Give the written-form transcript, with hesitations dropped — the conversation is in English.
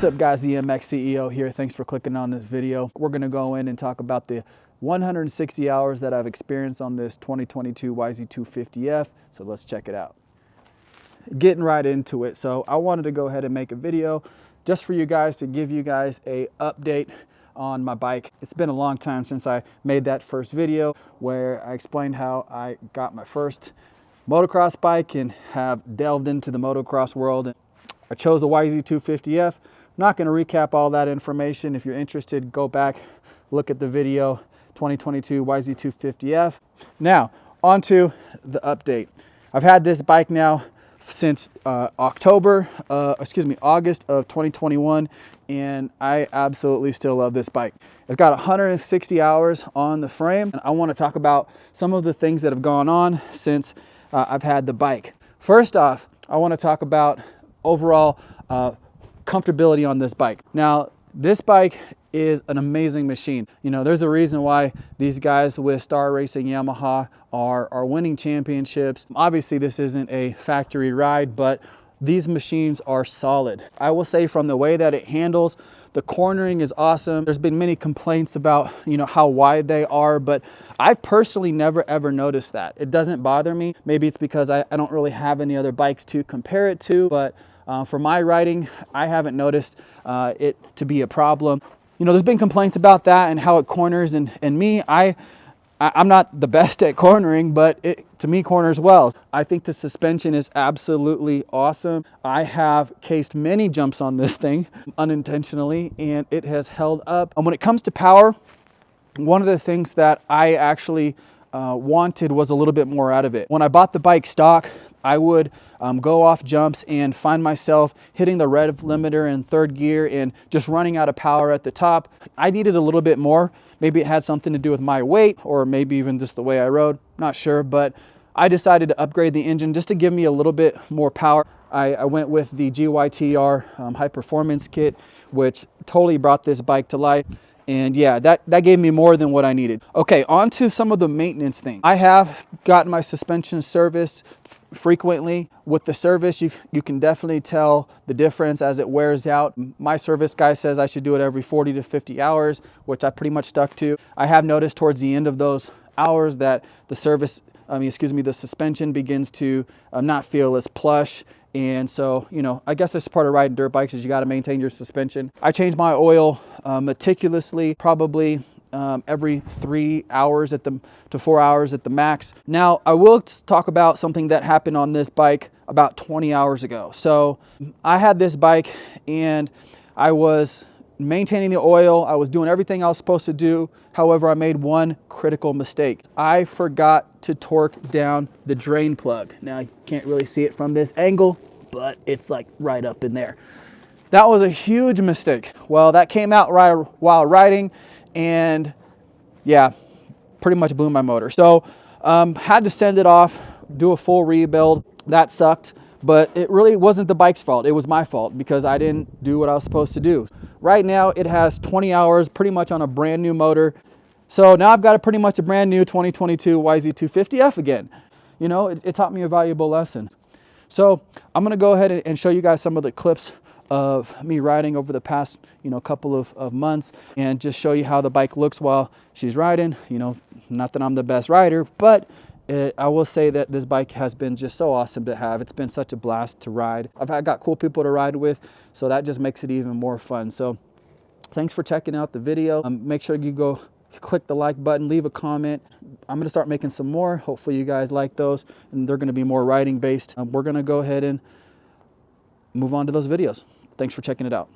What's up guys, the MX CEO here. Thanks for clicking on this video. We're gonna go in and talk about the 160 hours that I've experienced on this 2022 YZ250F. So let's check it out. Getting right into it. So I wanted to go ahead and make a video just for you guys to give you guys a update on my bike. It's been a long time since I made that first video where I explained how I got my first motocross bike and have delved into the motocross world. I chose the YZ250F. I'm not going to recap all that information. If you're interested, go back, look at the video 2022 YZ250F. Now, onto the update. I've had this bike now since August of 2021, and I absolutely still love this bike. It's got 160 hours on the frame, and I want to talk about some of the things that have gone on since I've had the bike. First off, I want to talk about overall comfortability on this bike. Now, this bike is an amazing machine. You know, there's a reason why these guys with Star Racing Yamaha are winning championships. Obviously, this isn't a factory ride, but these machines are solid. I will say from the way that it handles, the cornering is awesome. There's been many complaints about, you know, how wide they are, but I personally never ever noticed that. It doesn't bother me. Maybe it's because I don't really have any other bikes to compare it to, but for my riding, I haven't noticed it to be a problem. You know, there's been complaints about that and how it corners, and me, I'm not the best at cornering, but it to me corners well. I think the suspension is absolutely awesome. I have cased many jumps on this thing unintentionally, and it has held up. And when it comes to power, one of the things that I actually wanted was a little bit more out of it. When I bought the bike stock, I would go off jumps and find myself hitting the rev limiter in third gear and just running out of power at the top. I needed a little bit more. Maybe it had something to do with my weight, or maybe even just the way I rode, not sure, but I decided to upgrade the engine just to give me a little bit more power. I went with the GYTR high performance kit, which totally brought this bike to life. And yeah, that gave me more than what I needed. Okay, on to some of the maintenance things. I have gotten my suspension serviced frequently. With the service, you can definitely tell the difference as it wears out. My service guy says I should do it every 40 to 50 hours, which I pretty much stuck to. I have noticed towards the end of those hours that the the suspension begins to not feel as plush. And so, you know, I guess that's part of riding dirt bikes, is you got to maintain your suspension. I change my oil meticulously, probably every 3 hours to 4 hours at the max. Now, I will talk about something that happened on this bike about 20 hours ago. So I had this bike and I was maintaining the oil. I was doing everything I was supposed to do. However, I made one critical mistake. I forgot to torque down the drain plug. Now, you can't really see it from this angle, but it's like right up in there. That was a huge mistake. Well, that came out while riding, and yeah, pretty much blew my motor. So had to send it off, do a full rebuild. That sucked, but it really wasn't the bike's fault. It was my fault because I didn't do what I was supposed to do. Right now it has 20 hours pretty much on a brand new motor. So now I've got pretty much a brand new 2022 YZ250F again. You know, it taught me a valuable lesson. So I'm gonna go ahead and show you guys some of the clips of me riding over the past, you know, couple of months, and just show you how the bike looks while she's riding. You know, not that I'm the best rider, but I will say that this bike has been just so awesome to have. It's been such a blast to ride. I've got cool people to ride with, so that just makes it even more fun. So thanks for checking out the video. Make sure you go click the like button, leave a comment. I'm gonna start making some more. Hopefully you guys like those, and they're gonna be more riding based. We're gonna go ahead and move on to those videos. Thanks for checking it out.